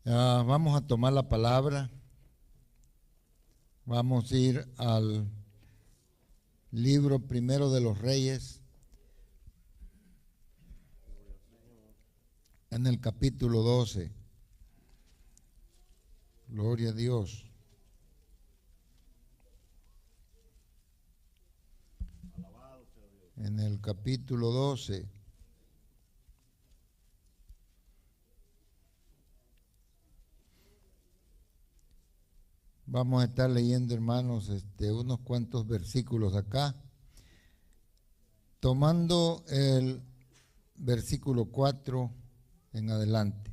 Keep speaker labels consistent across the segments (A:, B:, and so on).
A: Vamos a tomar la palabra. Vamos a ir al libro primero de los Reyes, en el capítulo 12. Gloria a Dios. En el capítulo 12. Vamos a estar leyendo, hermanos, unos cuantos versículos acá, tomando el versículo 4 en adelante.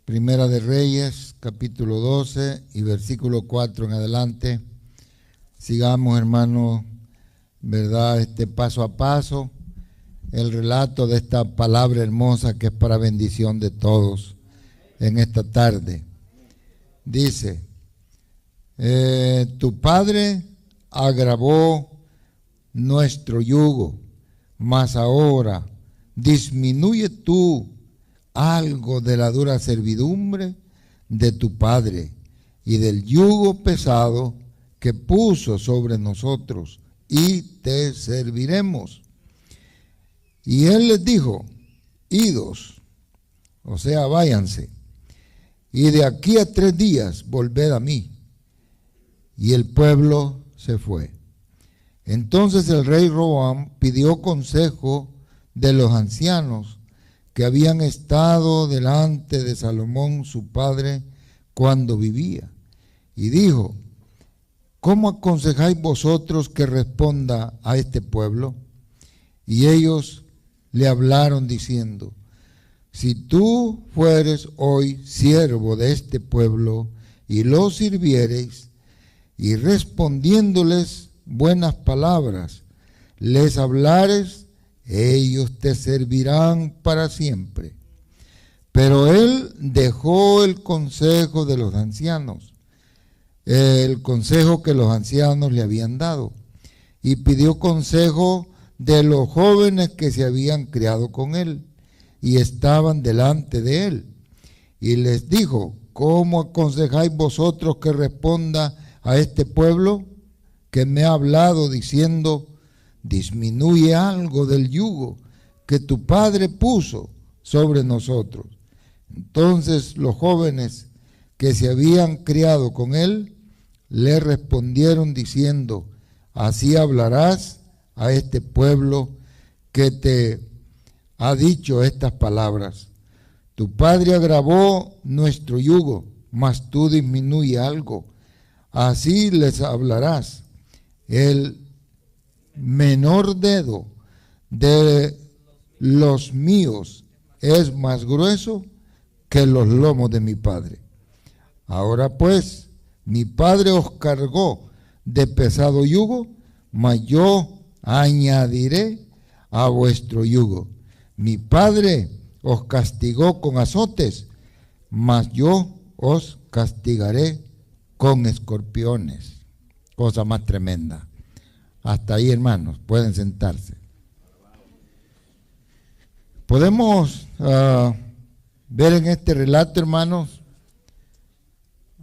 A: Primera de Reyes, capítulo 12 y versículo 4 en adelante. Sigamos, hermanos, ¿verdad? Paso a paso, el relato de esta palabra hermosa que es para bendición de todos en esta tarde. Dice, tu padre agravó nuestro yugo, mas ahora disminuye tú algo de la dura servidumbre de tu padre y del yugo pesado que puso sobre nosotros, y te serviremos. Y él les dijo, idos, o sea, váyanse, y de aquí a 3 días volved a mí. Y el pueblo se fue. Entonces el rey Roboam pidió consejo de los ancianos que habían estado delante de Salomón su padre cuando vivía, y dijo, ¿cómo aconsejáis vosotros que responda a este pueblo? Y ellos le hablaron diciendo, si tú fueres hoy siervo de este pueblo y lo sirviereis, y respondiéndoles buenas palabras, les hablares, ellos te servirán para siempre. Pero él dejó el consejo de los ancianos, el consejo que los ancianos le habían dado, y pidió consejo de los jóvenes que se habían criado con él y estaban delante de él, y les dijo, ¿cómo aconsejáis vosotros que responda a este pueblo que me ha hablado diciendo, disminuye algo del yugo que tu padre puso sobre nosotros? Entonces los jóvenes que se habían criado con él le respondieron diciendo, así hablarás a este pueblo que te ha dicho estas palabras. Tu padre agravó nuestro yugo, mas tú disminuye algo. Así les hablarás. El menor dedo de los míos es más grueso que los lomos de mi padre. Ahora pues, mi padre os cargó de pesado yugo, mas yo añadiré a vuestro yugo. Mi padre os castigó con azotes, mas yo os castigaré con escorpiones. Cosa más tremenda. Hasta ahí, hermanos, pueden sentarse. Podemos ver en este relato, hermanos,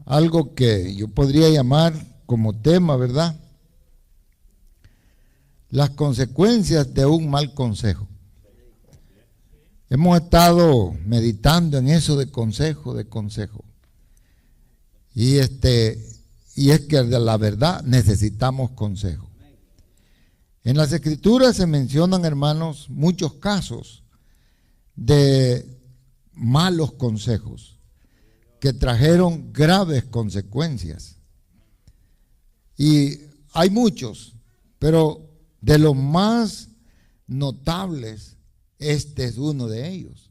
A: algo que yo podría llamar como tema, ¿verdad? Las consecuencias de un mal consejo. Hemos estado meditando en eso de consejo. Y es que de la verdad necesitamos consejo. En las Escrituras se mencionan, hermanos, muchos casos de malos consejos que trajeron graves consecuencias. Y hay muchos, pero de los más notables, este es uno de ellos.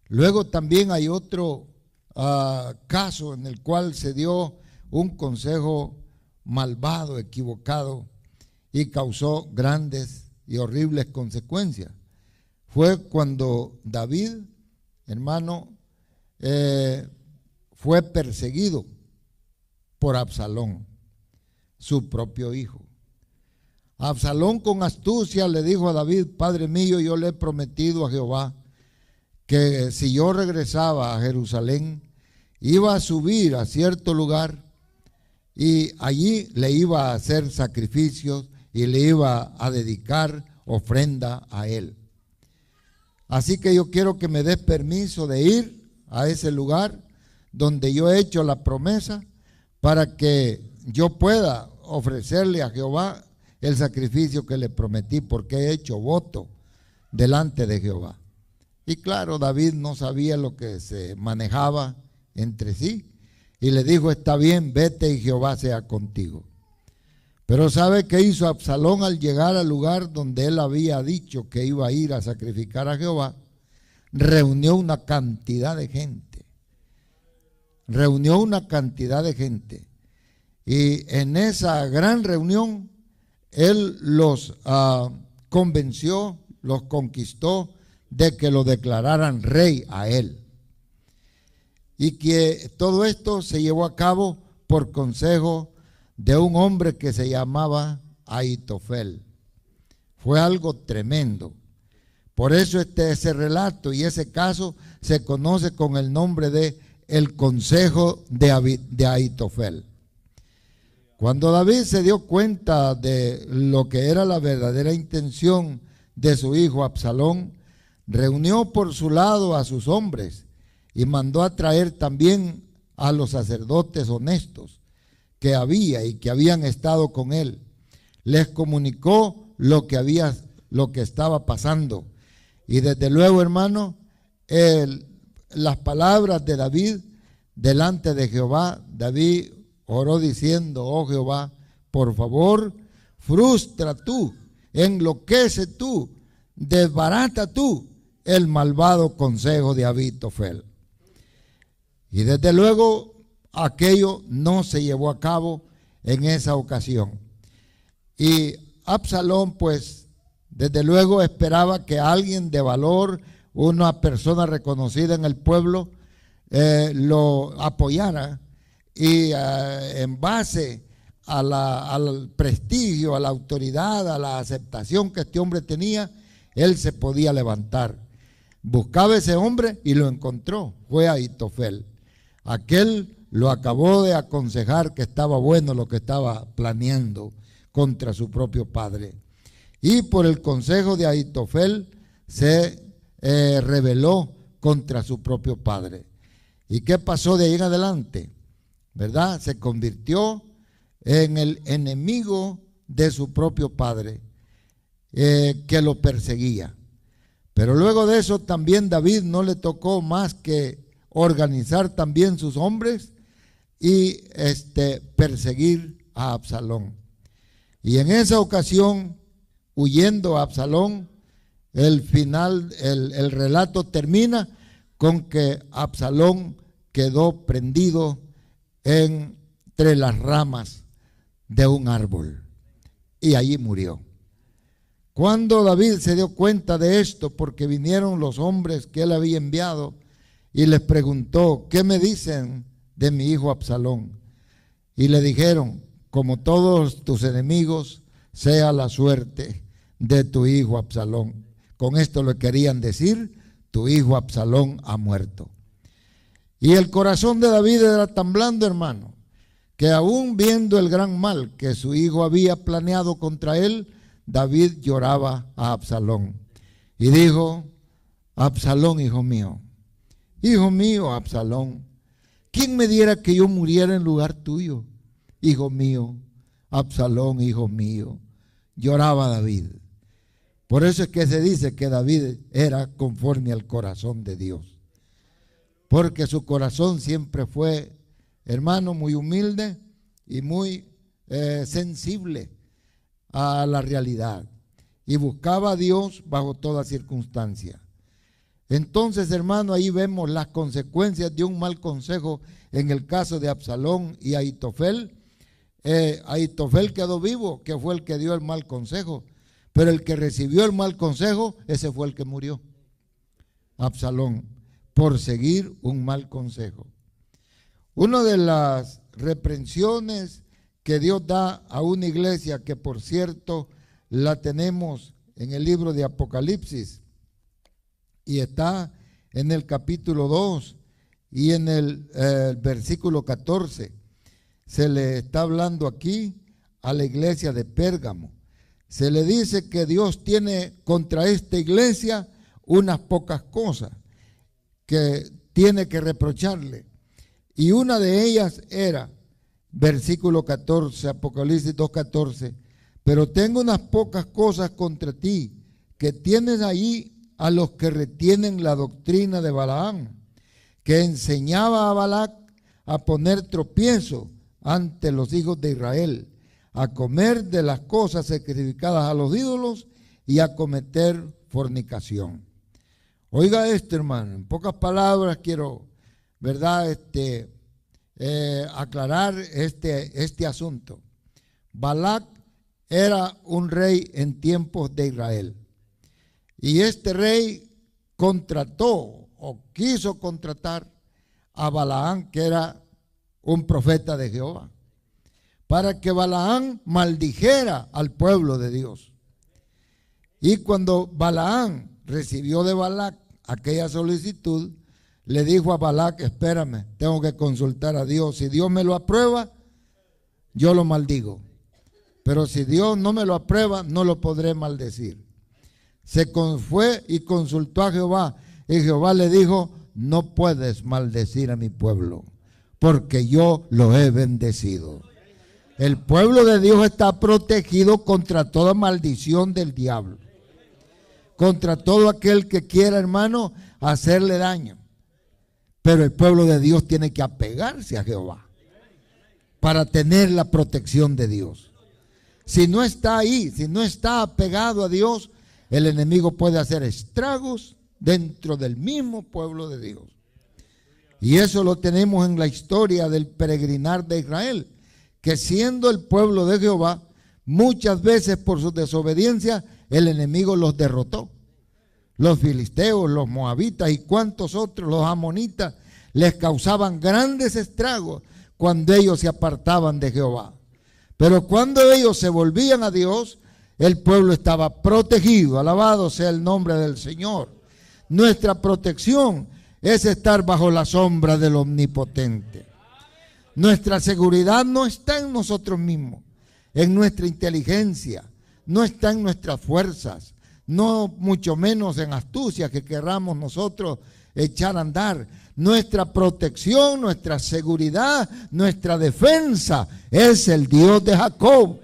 A: Luego también hay otro caso en el cual se dio un consejo malvado, equivocado, y causó grandes y horribles consecuencias. Fue cuando David, hermano, fue perseguido por Absalón, su propio hijo. Absalón con astucia le dijo a David, Padre mío, yo le he prometido a Jehová que si yo regresaba a Jerusalén, iba a subir a cierto lugar y allí le iba a hacer sacrificios y le iba a dedicar ofrenda a él. Así que yo quiero que me des permiso de ir a ese lugar donde yo he hecho la promesa para que yo pueda ofrecerle a Jehová el sacrificio que le prometí, porque he hecho voto delante de Jehová. Y claro, David no sabía lo que se manejaba entre sí y le dijo: está bien, vete y Jehová sea contigo. Pero ¿sabe qué hizo Absalón al llegar al lugar donde él había dicho que iba a ir a sacrificar a Jehová? Reunió una cantidad de gente. Reunió una cantidad de gente. Y en esa gran reunión, él los convenció, los conquistó de que lo declararan rey a él. Y que todo esto se llevó a cabo por consejo de un hombre que se llamaba Ahitofel. Fue algo tremendo. Por eso ese relato y ese caso se conoce con el nombre de el consejo de Ahitofel. Cuando David se dio cuenta de lo que era la verdadera intención de su hijo Absalón, reunió por su lado a sus hombres y mandó a traer también a los sacerdotes honestos que había y que habían estado con él. Les comunicó lo que estaba pasando. Y desde luego, hermano, las palabras de David delante de Jehová, David oró diciendo: oh Jehová, por favor, frustra tú, enloquece tú, desbarata tú el malvado consejo de Ahitofel. Y desde luego aquello no se llevó a cabo en esa ocasión. Y Absalón, pues, desde luego esperaba que alguien de valor, una persona reconocida en el pueblo, lo apoyara y en base al prestigio, a la autoridad, a la aceptación que este hombre tenía, él se podía levantar. Buscaba ese hombre y lo encontró, fue Ahitofel. Aquel lo acabó de aconsejar que estaba bueno lo que estaba planeando contra su propio padre. Y por el consejo de Ahitofel se rebeló contra su propio padre. ¿Y qué pasó de ahí en adelante? ¿Verdad? Se convirtió en el enemigo de su propio padre, que lo perseguía. Pero luego de eso también David no le tocó más que organizar también sus hombres y perseguir a Absalón. Y en esa ocasión, huyendo a Absalón, el relato termina con que Absalón quedó prendido entre las ramas de un árbol y allí murió. Cuando David se dio cuenta de esto, porque vinieron los hombres que él había enviado y les preguntó: ¿qué me dicen de mi hijo Absalón? Y le dijeron: como todos tus enemigos, sea la suerte de tu hijo Absalón. Con esto le querían decir: tu hijo Absalón ha muerto. Y el corazón de David era tan blando, hermano, que aún viendo el gran mal que su hijo había planeado contra él, David lloraba a Absalón y dijo: Absalón, hijo mío, Absalón, ¿quién me diera que yo muriera en lugar tuyo? Hijo mío, Absalón, hijo mío. Lloraba David. Por eso es que se dice que David era conforme al corazón de Dios, porque su corazón siempre fue, hermano, muy humilde y muy sensible a la realidad, y buscaba a Dios bajo toda circunstancia. Entonces, hermano, ahí vemos las consecuencias de un mal consejo en el caso de Absalón y Ahitofel. Ahitofel quedó vivo, que fue el que dio el mal consejo, pero el que recibió el mal consejo, ese fue el que murió, Absalón, por seguir un mal consejo. Una de las reprensiones que Dios da a una iglesia, que por cierto la tenemos en el libro de Apocalipsis y está en el capítulo 2 y en el versículo 14. Se le está hablando aquí a la iglesia de Pérgamo. Se le dice que Dios tiene contra esta iglesia unas pocas cosas que tiene que reprocharle. Y una de ellas era, versículo 14, Apocalipsis 2:14, pero tengo unas pocas cosas contra ti, que tienes ahí a los que retienen la doctrina de Balaam, que enseñaba a Balac a poner tropiezo ante los hijos de Israel, a comer de las cosas sacrificadas a los ídolos y a cometer fornicación. Oiga esto, hermano, en pocas palabras quiero, ¿verdad?, aclarar este asunto. Balac era un rey en tiempos de Israel, y este rey contrató o quiso contratar a Balaam, que era un profeta de Jehová, para que Balaam maldijera al pueblo de Dios. Y cuando Balaam recibió de Balac aquella solicitud, le dijo a Balac: espérame, tengo que consultar a Dios. Si Dios me lo aprueba, yo lo maldigo. Pero si Dios no me lo aprueba, no lo podré maldecir. Se fue y consultó a Jehová, y Jehová le dijo: no puedes maldecir a mi pueblo, porque yo lo he bendecido. El pueblo de Dios está protegido contra toda maldición del diablo, contra todo aquel que quiera, hermano, hacerle daño. Pero el pueblo de Dios tiene que apegarse a Jehová para tener la protección de Dios. Si no está ahí, si no está apegado a Dios, el enemigo puede hacer estragos dentro del mismo pueblo de Dios. Y eso lo tenemos en la historia del peregrinar de Israel, que siendo el pueblo de Jehová, muchas veces por su desobediencia, el enemigo los derrotó. Los filisteos, los moabitas y cuantos otros, los amonitas, les causaban grandes estragos cuando ellos se apartaban de Jehová. Pero cuando ellos se volvían a Dios, el pueblo estaba protegido. Alabado sea el nombre del Señor. Nuestra protección es estar bajo la sombra del Omnipotente. Nuestra seguridad no está en nosotros mismos, en nuestra inteligencia, no está en nuestras fuerzas, no mucho menos en astucia que querramos nosotros echar a andar. Nuestra protección, nuestra seguridad, nuestra defensa es el Dios de Jacob,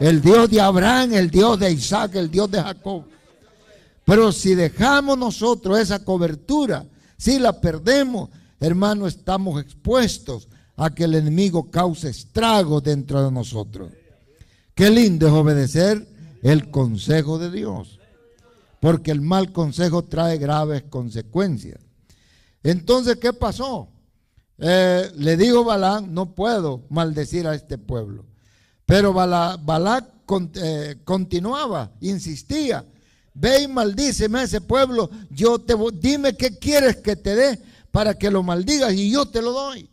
A: el Dios de Abraham, el Dios de Isaac, el Dios de Jacob. Pero si dejamos nosotros esa cobertura, si la perdemos, hermano, estamos expuestos a que el enemigo cause estragos dentro de nosotros. Qué lindo es obedecer el consejo de Dios, porque el mal consejo trae graves consecuencias. Entonces, ¿qué pasó? Le dijo Balaam: no puedo maldecir a este pueblo. Pero Balac continuaba, insistía: ve y maldíceme a ese pueblo, dime qué quieres que te dé para que lo maldigas y yo te lo doy.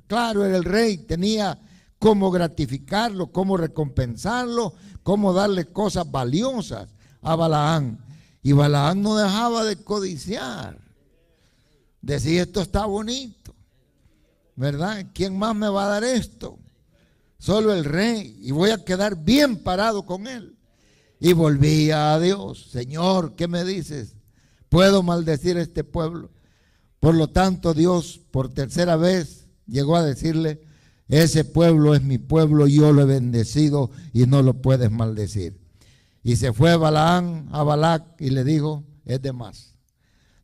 A: Claro, era el rey, tenía cómo gratificarlo, cómo recompensarlo, cómo darle cosas valiosas a Balaam. Y Balaam no dejaba de codiciar. Decía: esto está bonito, ¿verdad? ¿Quién más me va a dar esto? Solo el rey, y voy a quedar bien parado con él. Y volvía a Dios: Señor, ¿qué me dices? ¿Puedo maldecir a este pueblo? Por lo tanto, Dios por tercera vez llegó a decirle: ese pueblo es mi pueblo, yo lo he bendecido y no lo puedes maldecir. Y se fue Balaam a Balac y le dijo: es de más.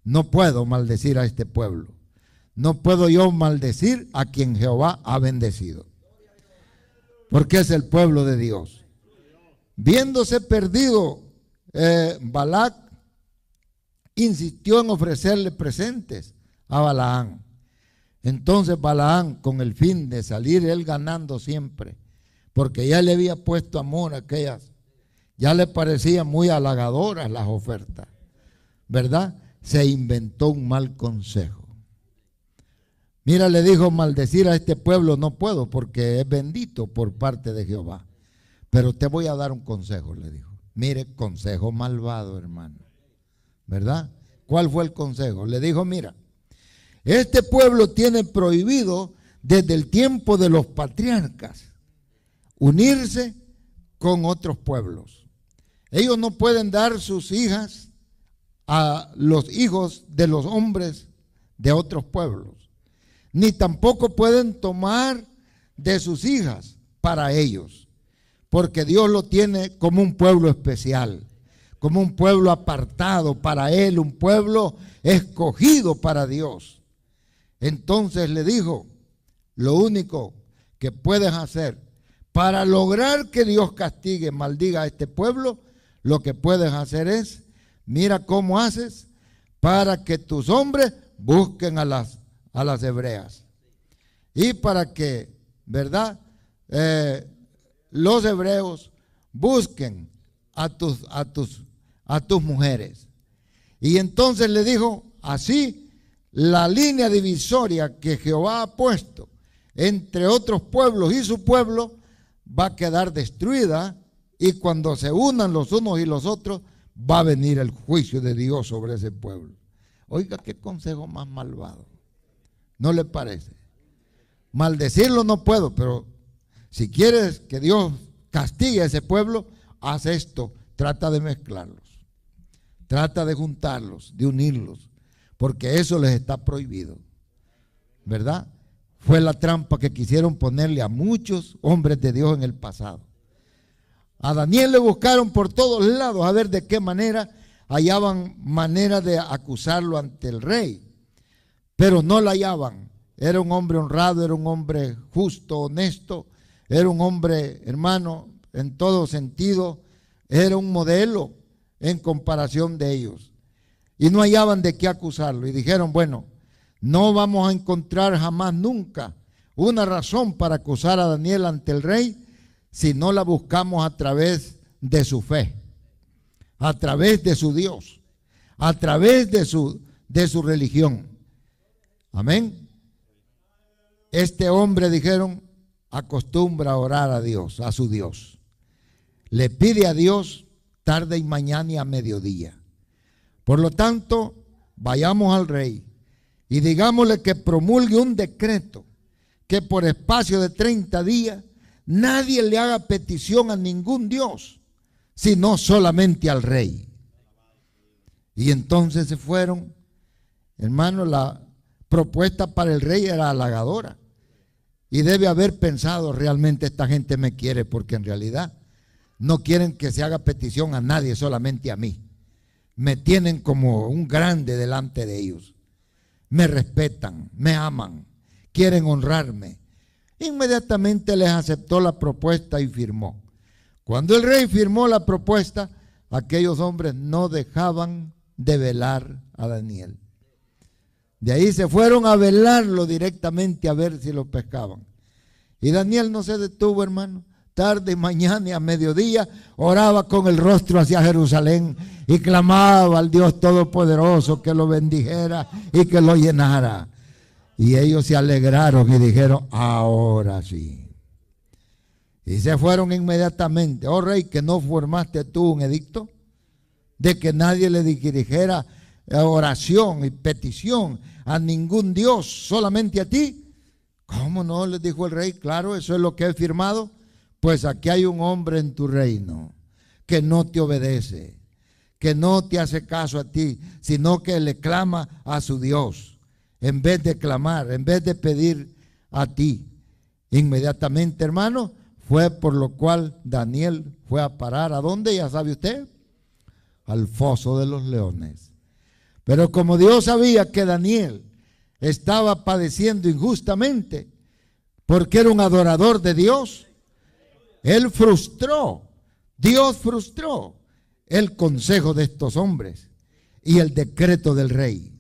A: No puedo maldecir a este pueblo. No puedo yo maldecir a quien Jehová ha bendecido, porque es el pueblo de Dios. Viéndose perdido, Balac insistió en ofrecerle presentes a Balaam. Entonces Balaam, con el fin de salir él ganando siempre, porque ya le había puesto amor a aquellas, ya le parecían muy halagadoras las ofertas, ¿verdad? Se inventó un mal consejo. Mira, le dijo: maldecir a este pueblo no puedo, porque es bendito por parte de Jehová. Pero te voy a dar un consejo, le dijo. Mire, consejo malvado, hermano, ¿verdad? ¿Cuál fue el consejo? Le dijo, mira, este pueblo tiene prohibido desde el tiempo de los patriarcas unirse con otros pueblos. Ellos no pueden dar sus hijas a los hijos de los hombres de otros pueblos, ni tampoco pueden tomar de sus hijas para ellos, porque Dios lo tiene como un pueblo especial, como un pueblo apartado para Él, un pueblo escogido para Dios. Entonces le dijo, lo único que puedes hacer para lograr que Dios castigue, maldiga a este pueblo, lo que puedes hacer es, mira cómo haces para que tus hombres busquen a las hebreas. Y para que, ¿verdad? Los hebreos busquen a tus mujeres. Y entonces le dijo, así la línea divisoria que Jehová ha puesto entre otros pueblos y su pueblo va a quedar destruida, y cuando se unan los unos y los otros va a venir el juicio de Dios sobre ese pueblo. Oiga, qué consejo más malvado, ¿no le parece? Maldecirlo no puedo, pero si quieres que Dios castigue a ese pueblo, haz esto, trata de mezclarlos, trata de juntarlos, de unirlos, porque eso les está prohibido, ¿verdad? Fue la trampa que quisieron ponerle a muchos hombres de Dios en el pasado. A Daniel le buscaron por todos lados a ver de qué manera hallaban manera de acusarlo ante el rey, pero no la hallaban. Era un hombre honrado, era un hombre justo, honesto, era un hombre, hermano, en todo sentido, era un modelo en comparación de ellos. Y no hallaban de qué acusarlo. Y dijeron, bueno, no vamos a encontrar jamás nunca una razón para acusar a Daniel ante el rey si no la buscamos a través de su fe, a través de su Dios, a través de su religión. Amén. Este hombre, dijeron, acostumbra a orar a Dios, a su Dios. Le pide a Dios tarde y mañana y a mediodía. Por lo tanto, vayamos al rey y digámosle que promulgue un decreto que por espacio de 30 días nadie le haga petición a ningún Dios, sino solamente al rey. Y entonces se fueron. Hermano, la propuesta para el rey era halagadora. Y debe haber pensado, realmente esta gente me quiere, porque en realidad no quieren que se haga petición a nadie, solamente a mí. Me tienen como un grande delante de ellos. Me respetan, me aman, quieren honrarme. Inmediatamente les aceptó la propuesta y firmó. Cuando el rey firmó la propuesta, aquellos hombres no dejaban de velar a Daniel. De ahí se fueron a velarlo directamente a ver si lo pescaban. Y Daniel no se detuvo, hermano. Tarde, mañana y a mediodía oraba con el rostro hacia Jerusalén y clamaba al Dios Todopoderoso que lo bendijera y que lo llenara. Y ellos se alegraron y dijeron, ahora sí. Y se fueron inmediatamente. Oh rey, ¿que no formaste tú un edicto de que nadie le dirigiera oración y petición a ningún Dios, solamente a ti? ¿Cómo no? Les dijo el rey. Claro, eso es lo que he firmado. Pues aquí hay un hombre en tu reino que no te obedece, que no te hace caso a ti, sino que le clama a su Dios. En vez de clamar, en vez de pedir a ti. Inmediatamente, hermano, fue por lo cual Daniel fue a parar. ¿A dónde? Ya sabe usted. Al foso de los leones. Pero como Dios sabía que Daniel estaba padeciendo injustamente, porque era un adorador de Dios, Él frustró, Dios frustró el consejo de estos hombres y el decreto del rey.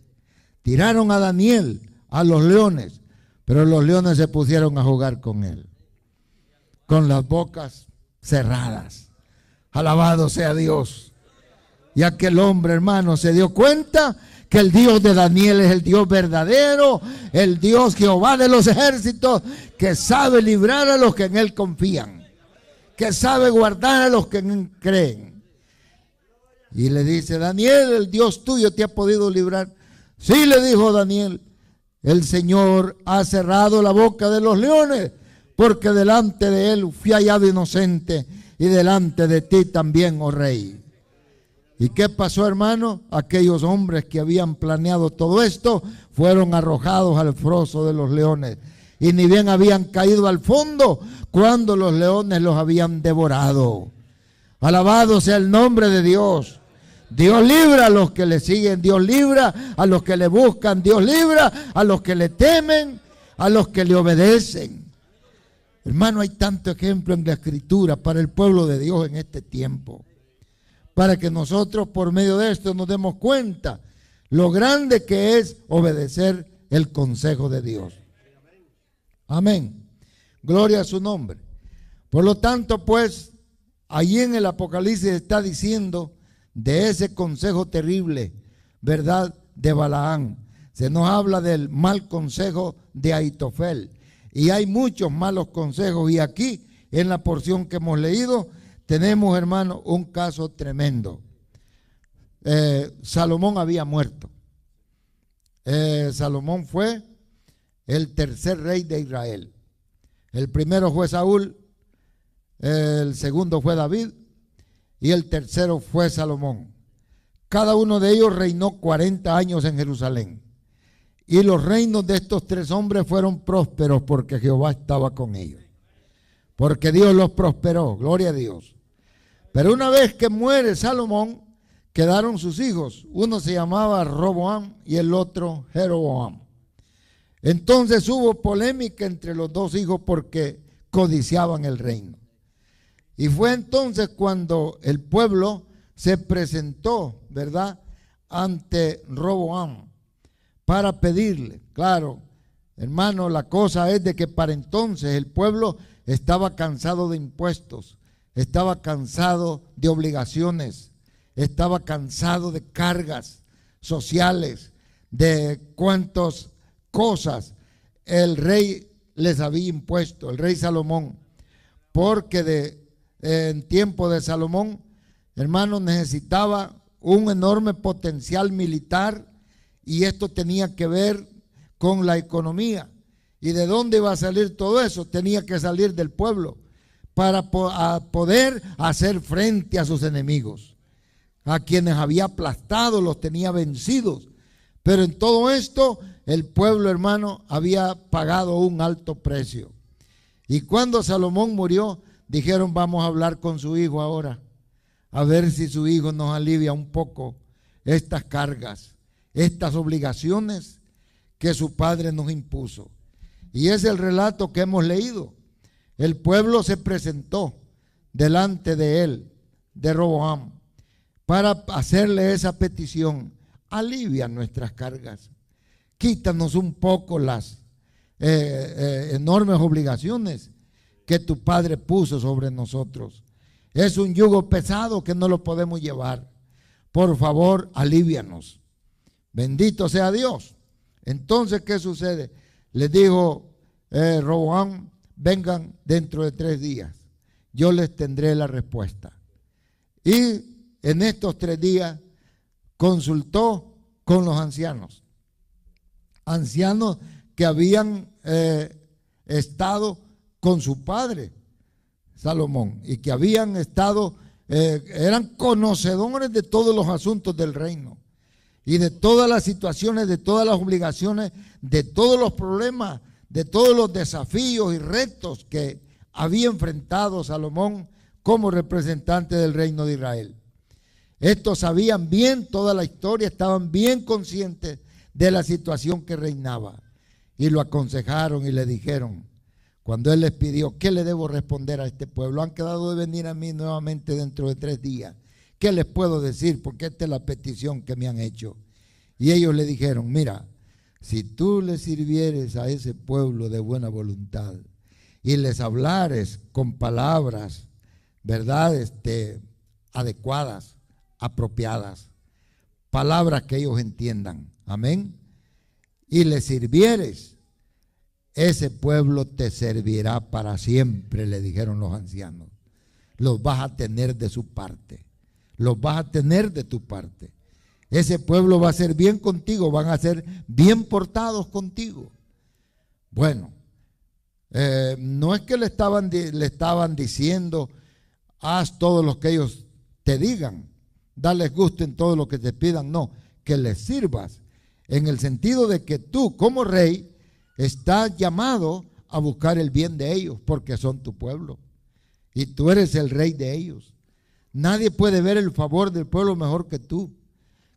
A: Tiraron a Daniel a los leones, pero los leones se pusieron a jugar con él, con las bocas cerradas. Alabado sea Dios. Y aquel hombre, hermano, se dio cuenta que el Dios de Daniel es el Dios verdadero, el Dios Jehová de los ejércitos, que sabe librar a los que en Él confían, que sabe guardar a los que en Él creen. Y le dice: Daniel, el Dios tuyo te ha podido librar. Sí, le dijo Daniel, el Señor ha cerrado la boca de los leones, porque delante de él fui hallado inocente y delante de ti también, oh rey. ¿Y qué pasó, hermano? Aquellos hombres que habían planeado todo esto fueron arrojados al foso de los leones, y ni bien habían caído al fondo cuando los leones los habían devorado. Alabado sea el nombre de Dios. Dios libra a los que le siguen, Dios libra a los que le buscan, Dios libra a los que le temen, a los que le obedecen. Hermano, hay tanto ejemplo en la Escritura para el pueblo de Dios en este tiempo, para que nosotros por medio de esto nos demos cuenta lo grande que es obedecer el consejo de Dios. Amén. Gloria a su nombre. Por lo tanto, pues, allí en el Apocalipsis está diciendo de ese consejo terrible, ¿verdad?, de Balaam. Se nos habla del mal consejo de Ahitofel. Y hay muchos malos consejos. Y aquí, en la porción que hemos leído, tenemos, hermano, un caso tremendo. Salomón había muerto. Salomón fue el tercer rey de Israel. El primero fue Saúl, el segundo fue David y el tercero fue Salomón. Cada uno de ellos reinó 40 años en Jerusalén. Y los reinos de estos tres hombres fueron prósperos porque Jehová estaba con ellos. Porque Dios los prosperó, gloria a Dios. Pero una vez que muere Salomón, quedaron sus hijos. Uno se llamaba Roboam y el otro Jeroboam. Entonces hubo polémica entre los dos hijos porque codiciaban el reino. Y fue entonces cuando el pueblo se presentó, ¿verdad?, ante Roboam para pedirle. Claro, hermano, la cosa es de que para entonces el pueblo estaba cansado de impuestos, estaba cansado de obligaciones, estaba cansado de cargas sociales, de cuántas cosas el rey les había impuesto, el rey Salomón, porque en tiempo de Salomón, hermano, necesitaba un enorme potencial militar, y esto tenía que ver con la economía. ¿Y de dónde iba a salir todo eso? Tenía que salir del pueblo para poder hacer frente a sus enemigos, a quienes había aplastado, los tenía vencidos. Pero en todo esto el pueblo, hermano, había pagado un alto precio. Y cuando Salomón murió, dijeron: vamos a hablar con su hijo ahora, a ver si su hijo nos alivia un poco estas cargas, estas obligaciones que su padre nos impuso. Y es el relato que hemos leído. El pueblo se presentó delante de él, de Roboam, para hacerle esa petición: alivia nuestras cargas, quítanos un poco las enormes obligaciones que tu padre puso sobre nosotros. Es un yugo pesado que no lo podemos llevar. Por favor, alívianos. Bendito sea Dios. Entonces, ¿qué sucede? Les dijo Roboam: vengan dentro de 3 días, yo les tendré la respuesta. Y en estos 3 días consultó con los ancianos que habían estado con su padre Salomón y que habían estado, eran conocedores de todos los asuntos del reino y de todas las situaciones, de todas las obligaciones, de todos los problemas, de todos los desafíos y retos que había enfrentado Salomón como representante del reino de Israel. Estos sabían bien toda la historia, estaban bien conscientes de la situación que reinaba y lo aconsejaron y le dijeron, cuando él les pidió: ¿qué le debo responder a este pueblo? Han quedado de venir a mí nuevamente dentro de 3 días. ¿Qué les puedo decir? Porque esta es la petición que me han hecho. Y ellos le dijeron: mira, si tú le sirvieres a ese pueblo de buena voluntad y les hablares con palabras, ¿verdad?, adecuadas, apropiadas, palabras que ellos entiendan, amén, y les sirvieres, ese pueblo te servirá para siempre, le dijeron los ancianos. Los vas a tener de su parte, los vas a tener de tu parte. Ese pueblo va a ser bien contigo, van a ser bien portados contigo. Bueno, no es que le estaban diciendo, haz todo lo que ellos te digan, dales gusto en todo lo que te pidan, no, que les sirvas, en el sentido de que tú como rey estás llamado a buscar el bien de ellos, porque son tu pueblo, y tú eres el rey de ellos. Nadie puede ver el favor del pueblo mejor que tú.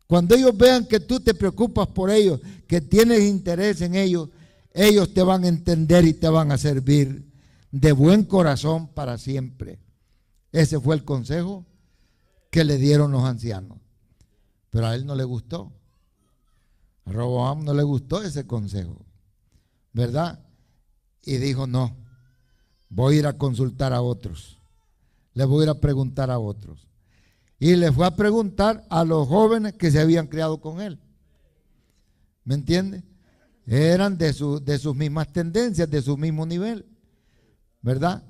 A: Cuando ellos vean que tú te preocupas por ellos, que tienes interés en ellos, ellos te van a entender y te van a servir de buen corazón para siempre. Ese fue el consejo que le dieron los ancianos. Pero a él no le gustó. A Roboam no le gustó ese consejo, ¿verdad? Y dijo, no, voy a ir a consultar a otros. Le voy a ir a preguntar a otros. Y le fue a preguntar a los jóvenes que se habían criado con él. ¿Me entiende? Eran de sus mismas tendencias, de su mismo nivel, ¿verdad?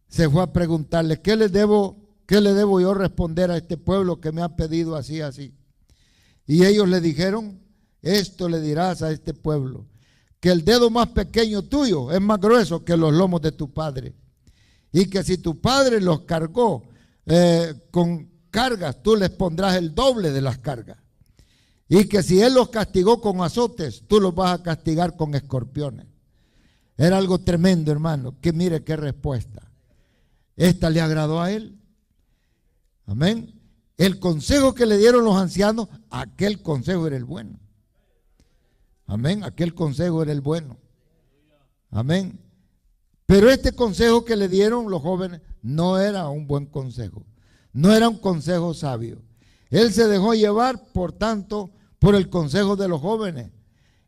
A: Se fue a preguntarle, ¿qué le debo yo responder a este pueblo que me ha pedido así, así? Y ellos le dijeron, esto le dirás a este pueblo, que el dedo más pequeño tuyo es más grueso que los lomos de tu padre. Y que si tu padre los cargó con cargas, tú les pondrás el doble de las cargas. Y que si él los castigó con azotes, tú los vas a castigar con escorpiones. Era algo tremendo, hermano, que mire qué respuesta. Esta le agradó a él. Amén. El consejo que le dieron los ancianos, aquel consejo era el bueno. Amén. Aquel consejo era el bueno. Amén. Pero este consejo que le dieron los jóvenes no era un buen consejo. No era un consejo sabio. Él se dejó llevar, por tanto, por el consejo de los jóvenes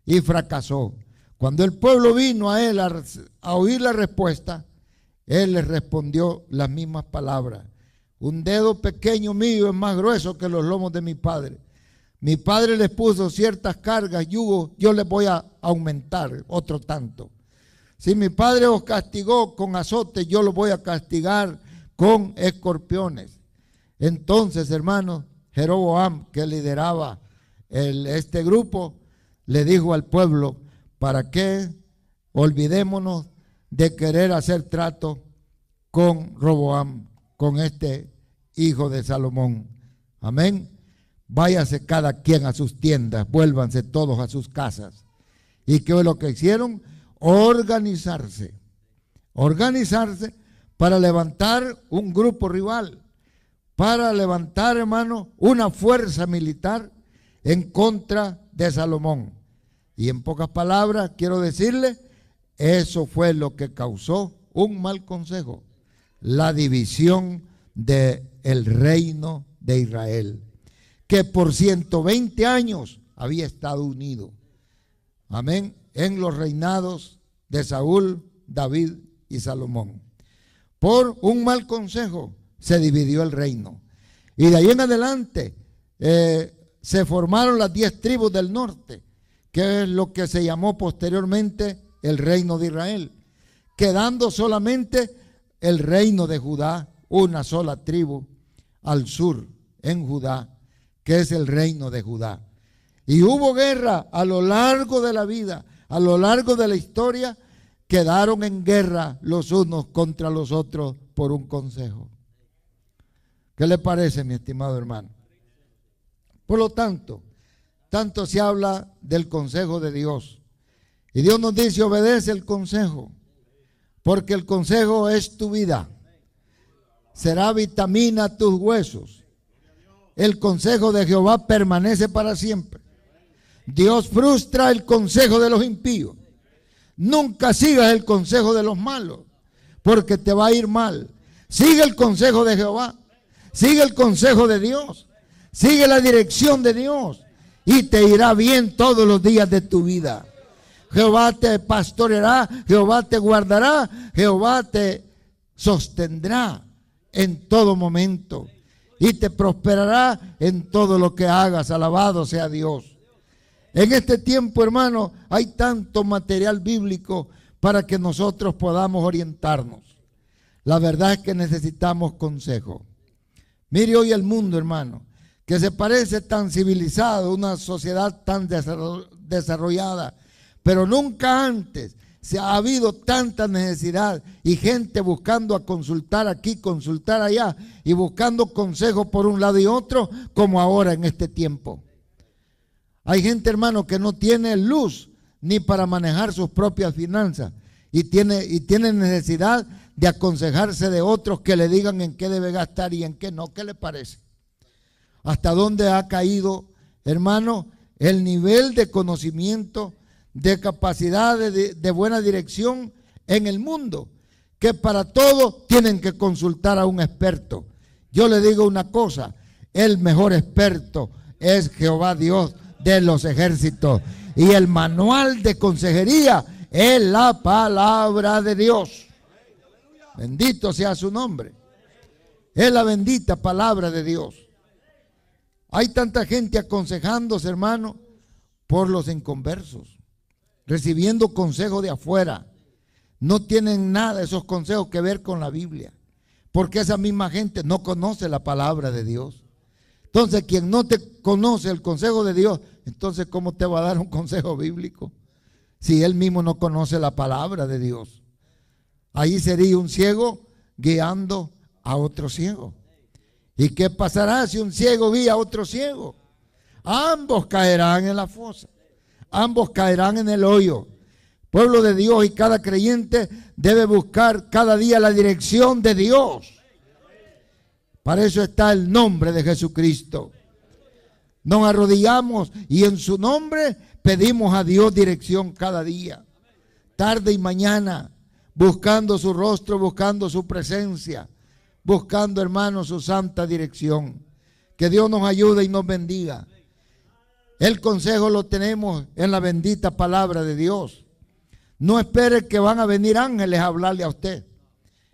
A: y fracasó. Cuando el pueblo vino a él a oír la respuesta, él les respondió las mismas palabras. Un dedo pequeño mío es más grueso que los lomos de mi padre. Mi padre les puso ciertas cargas, yugos, yo les voy a aumentar otro tanto. Si mi padre os castigó con azotes, yo los voy a castigar con escorpiones. Entonces, hermanos, Jeroboam, que lideraba este grupo, le dijo al pueblo, ¿para qué olvidémonos de querer hacer trato con Roboam, con este hijo de Salomón? Amén. Váyase cada quien a sus tiendas, vuélvanse todos a sus casas. ¿Y qué es lo que hicieron? Organizarse para levantar un grupo rival, para levantar, hermano, una fuerza militar en contra de Salomón. Y en pocas palabras quiero decirle, eso fue lo que causó un mal consejo, la división del reino de Israel, que por 120 años había estado unido. Amén. En los reinados de Saúl, David y Salomón. Por un mal consejo se dividió el reino. Y de ahí en adelante se formaron las 10 tribus del norte, que es lo que se llamó posteriormente el reino de Israel, quedando solamente el reino de Judá, una sola tribu al sur en Judá, que es el reino de Judá. Y hubo guerra a lo largo de la vida, a lo largo de la historia, quedaron en guerra los unos contra los otros por un consejo. ¿Qué le parece, mi estimado hermano? Por lo tanto se habla del consejo de Dios. Y Dios nos dice, obedece el consejo, porque el consejo es tu vida. Será vitamina a tus huesos. El consejo de Jehová permanece para siempre. Dios frustra el consejo de los impíos. Nunca sigas el consejo de los malos, porque te va a ir mal. Sigue el consejo de Jehová. Sigue el consejo de Dios. Sigue la dirección de Dios y te irá bien todos los días de tu vida. Jehová te pastoreará, Jehová te guardará, Jehová te sostendrá en todo momento y te prosperará en todo lo que hagas. Alabado sea Dios. En este tiempo, hermano, hay tanto material bíblico para que nosotros podamos orientarnos. La verdad es que necesitamos consejo. Mire hoy el mundo, hermano, que se parece tan civilizado, una sociedad tan desarrollada, pero nunca antes se ha habido tanta necesidad y gente buscando a consultar aquí, consultar allá y buscando consejos por un lado y otro, como ahora en este tiempo. Hay gente, hermano, que no tiene luz ni para manejar sus propias finanzas y tiene necesidad de aconsejarse de otros que le digan en qué debe gastar y en qué no. ¿Qué le parece? ¿Hasta dónde ha caído, hermano, el nivel de conocimiento, de capacidad de buena dirección en el mundo? Que para todo tienen que consultar a un experto. Yo le digo una cosa, el mejor experto es Jehová Dios de los ejércitos. Y el manual de consejería es la palabra de Dios. Bendito sea su nombre. Es la bendita palabra de Dios. Hay tanta gente aconsejándose, hermano, por los inconversos, recibiendo consejos de afuera. No tienen nada esos consejos que ver con la Biblia, porque esa misma gente no conoce la palabra de Dios. Entonces, quien no te conoce el consejo de Dios, entonces, ¿cómo te va a dar un consejo bíblico? Si él mismo no conoce la palabra de Dios. Ahí sería un ciego guiando a otro ciego. ¿Y qué pasará si un ciego guía a otro ciego? Ambos caerán en la fosa. Ambos caerán en el hoyo. Pueblo de Dios y cada creyente debe buscar cada día la dirección de Dios. Para eso está el nombre de Jesucristo. Nos arrodillamos y en su nombre pedimos a Dios dirección cada día, tarde y mañana, buscando su rostro, buscando su presencia, buscando, hermanos, su santa dirección. Que Dios nos ayude y nos bendiga. El consejo lo tenemos en la bendita palabra de Dios. No espere que van a venir ángeles a hablarle a usted.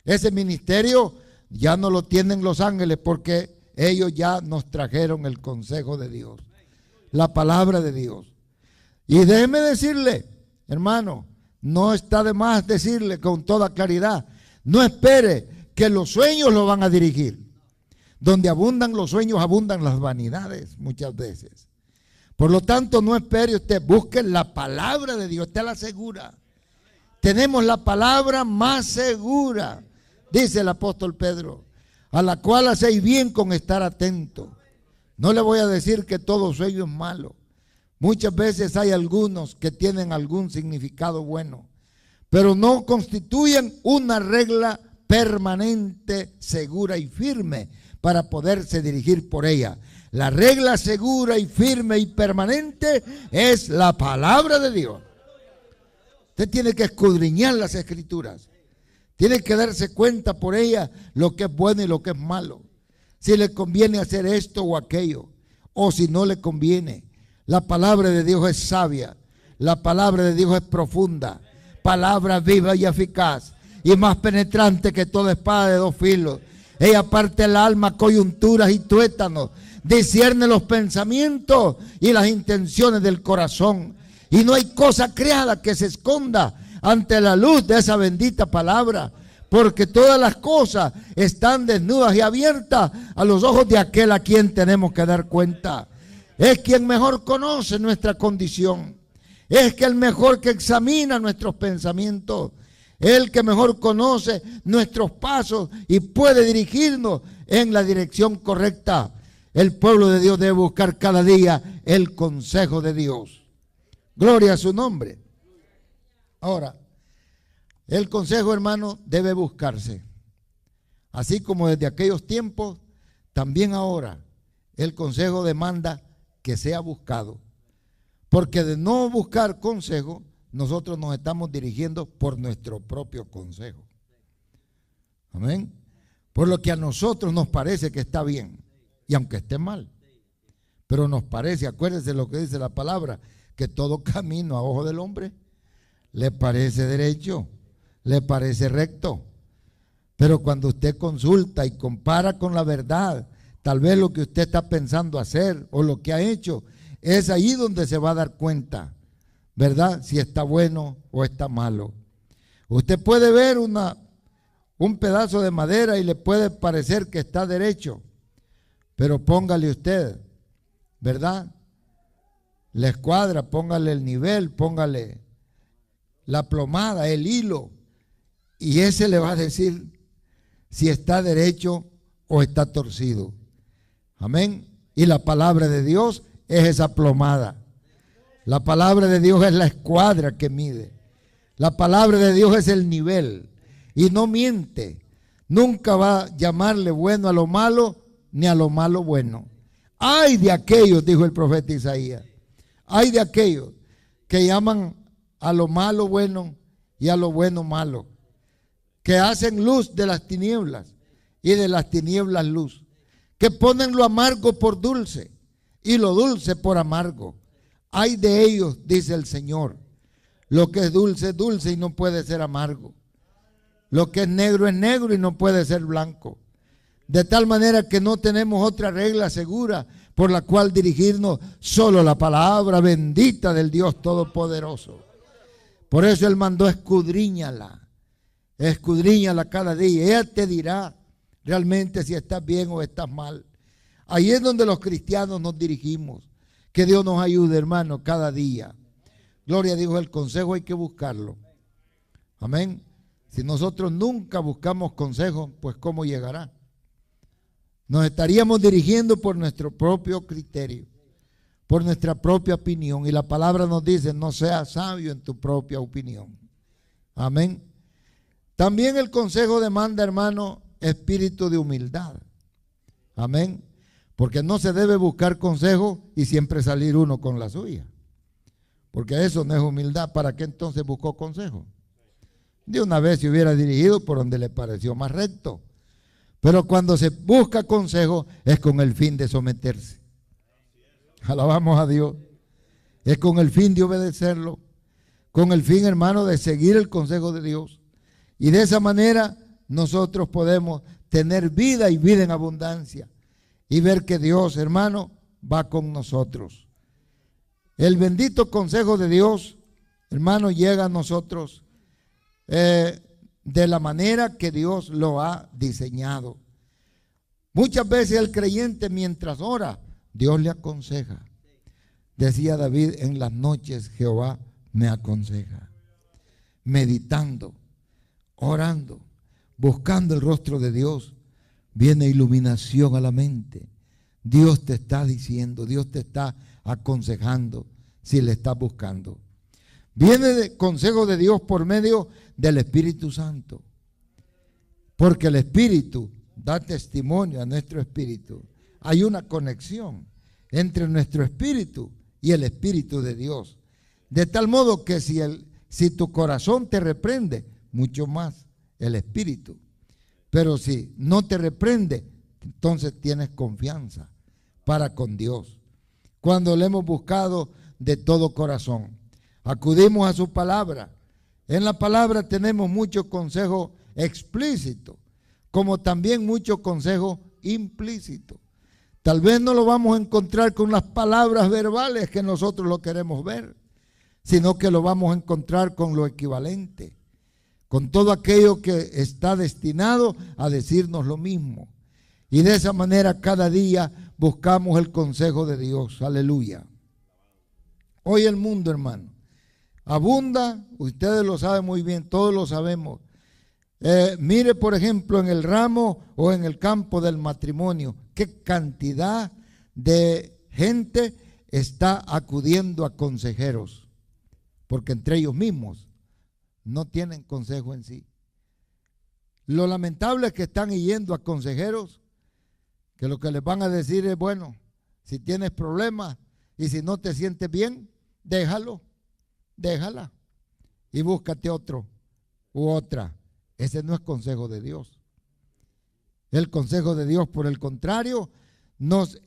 A: Ese ministerio ya no lo tienen los ángeles, porque ellos ya nos trajeron el consejo de Dios, la palabra de Dios. Y déjeme decirle, hermano, no está de más decirle con toda claridad, no espere que los sueños lo van a dirigir. Donde abundan los sueños, abundan las vanidades muchas veces. Por lo tanto, no espere usted, busque la palabra de Dios, usted la asegura. Tenemos la palabra más segura, dice el apóstol Pedro, a la cual hacéis bien con estar atento. No le voy a decir que todo sueño es malo. Muchas veces hay algunos que tienen algún significado bueno, pero no constituyen una regla permanente, segura y firme para poderse dirigir por ella. La regla segura y firme y permanente es la palabra de Dios. Usted tiene que escudriñar las escrituras. Tiene que darse cuenta por ella lo que es bueno y lo que es malo. Si le conviene hacer esto o aquello, o si no le conviene. La palabra de Dios es sabia. La palabra de Dios es profunda. Palabra viva y eficaz, y más penetrante que toda espada de dos filos. Ella parte el alma, coyunturas y tuétanos. Discierne los pensamientos y las intenciones del corazón. Y no hay cosa creada que se esconda ante la luz de esa bendita palabra, porque todas las cosas están desnudas y abiertas a los ojos de aquel a quien tenemos que dar cuenta. Es quien mejor conoce nuestra condición, es que el mejor que examina nuestros pensamientos, el que mejor conoce nuestros pasos y puede dirigirnos en la dirección correcta. El pueblo de Dios debe buscar cada día el consejo de Dios. Gloria a su nombre. Ahora, el consejo, hermano, debe buscarse. Así como desde aquellos tiempos, también ahora el consejo demanda que sea buscado. Porque de no buscar consejo, nosotros nos estamos dirigiendo por nuestro propio consejo. Amén. Por lo que a nosotros nos parece que está bien, y aunque esté mal. Pero nos parece, acuérdense lo que dice la palabra, que todo camino a ojo del hombre le parece derecho, le parece recto. Pero cuando usted consulta y compara con la verdad, tal vez lo que usted está pensando hacer o lo que ha hecho, es ahí donde se va a dar cuenta, ¿verdad? Si está bueno o está malo. Usted puede ver un pedazo de madera y le puede parecer que está derecho, pero póngale usted, ¿verdad? La escuadra, póngale el nivel, póngale la plomada, el hilo, y ese le va a decir si está derecho o está torcido. Amén. Y la palabra de Dios es esa plomada. La palabra de Dios es la escuadra que mide. La palabra de Dios es el nivel y no miente. Nunca va a llamarle bueno a lo malo ni a lo malo bueno. Ay de aquellos, dijo el profeta Isaías, ay de aquellos que llaman a lo malo bueno y a lo bueno malo, que hacen luz de las tinieblas y de las tinieblas luz, que ponen lo amargo por dulce y lo dulce por amargo. Ay de ellos, dice el Señor. Lo que es dulce y no puede ser amargo. Lo que es negro y no puede ser blanco. De tal manera que no tenemos otra regla segura por la cual dirigirnos, solo la palabra bendita del Dios Todopoderoso. Por eso Él mandó escudriñala cada día. Ella te dirá realmente si estás bien o estás mal. Ahí es donde los cristianos nos dirigimos. Que Dios nos ayude, hermano, cada día. Gloria a Dios, el consejo hay que buscarlo. Amén. Si nosotros nunca buscamos consejo, pues ¿cómo llegará? Nos estaríamos dirigiendo por nuestro propio criterio, por nuestra propia opinión. Y la palabra nos dice, no seas sabio en tu propia opinión. Amén. También el consejo demanda, hermano, espíritu de humildad. Amén. Porque no se debe buscar consejo y siempre salir uno con la suya. Porque eso no es humildad. ¿Para qué entonces buscó consejo? De una vez se hubiera dirigido por donde le pareció más recto. Pero cuando se busca consejo es con el fin de someterse. Alabamos a Dios. Es con el fin de obedecerlo. Con el fin, hermano, de seguir el consejo de Dios. Y de esa manera nosotros podemos tener vida y vida en abundancia. Y ver que Dios, hermano, va con nosotros. El bendito consejo de Dios, hermano, llega a nosotros de la manera que Dios lo ha diseñado. Muchas veces el creyente mientras ora, Dios le aconseja. Decía David, en las noches Jehová me aconseja. Meditando, orando, buscando el rostro de Dios, viene iluminación a la mente. Dios te está diciendo, Dios te está aconsejando si le estás buscando. Viene de consejo de Dios por medio del Espíritu Santo. Porque el Espíritu da testimonio a nuestro espíritu. Hay una conexión entre nuestro espíritu y el Espíritu de Dios. De tal modo que si tu corazón te reprende, mucho más el Espíritu. Pero si no te reprende, entonces tienes confianza para con Dios. Cuando le hemos buscado de todo corazón, acudimos a su palabra. En la palabra tenemos mucho consejo explícito, como también mucho consejo implícito. Tal vez no lo vamos a encontrar con las palabras verbales que nosotros lo queremos ver, sino que lo vamos a encontrar con lo equivalente, con todo aquello que está destinado a decirnos lo mismo. Y de esa manera cada día buscamos el consejo de Dios. Aleluya. Hoy el mundo, hermano, abunda, ustedes lo saben muy bien, todos lo sabemos. Mire, por ejemplo, en el ramo o en el campo del matrimonio, qué cantidad de gente está acudiendo a consejeros, porque entre ellos mismos no tienen consejo en sí. Lo lamentable es que están yendo a consejeros que lo que les van a decir es, bueno, si tienes problemas y si no te sientes bien, déjala y búscate otro u otra. Ese no es consejo de Dios. El consejo de Dios, por el contrario, nos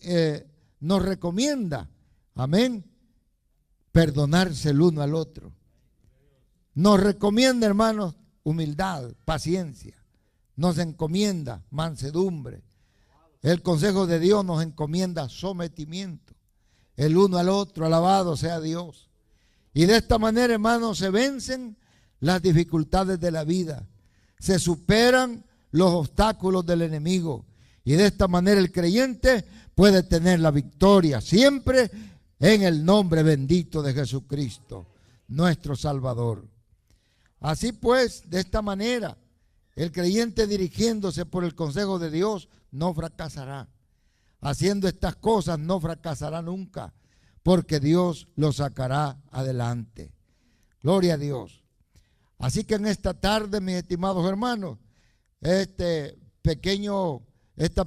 A: recomienda, amén, perdonarse el uno al otro. Nos recomienda, hermanos, humildad, paciencia. Nos encomienda mansedumbre. El consejo de Dios nos encomienda sometimiento. El uno al otro, alabado sea Dios. Y de esta manera, hermanos, se vencen las dificultades de la vida. Se superan los obstáculos del enemigo. Y de esta manera el creyente puede tener la victoria siempre en el nombre bendito de Jesucristo, nuestro Salvador. Así pues, de esta manera, el creyente dirigiéndose por el consejo de Dios no fracasará. Haciendo estas cosas no fracasará nunca, porque Dios lo sacará adelante. Gloria a Dios. Así que en esta tarde, mis estimados hermanos, esta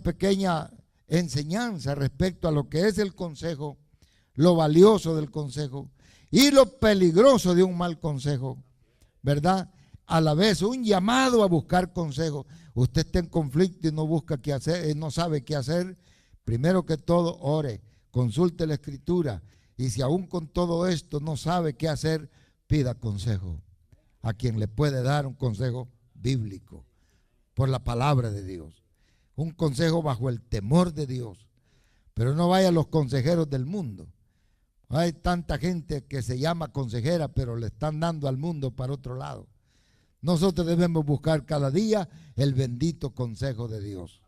A: pequeña enseñanza respecto a lo que es el consejo, lo valioso del consejo y lo peligroso de un mal consejo, ¿verdad? A la vez un llamado a buscar consejo. Usted está en conflicto y no busca qué hacer, no sabe qué hacer. Primero que todo, ore, consulte la Escritura, y si aún con todo esto no sabe qué hacer, pida consejo a quien le puede dar un consejo bíblico por la palabra de Dios, un consejo bajo el temor de Dios. Pero no vaya a los consejeros del mundo. Hay tanta gente que se llama consejera, pero le están dando al mundo para otro lado. Nosotros debemos buscar cada día el bendito consejo de Dios.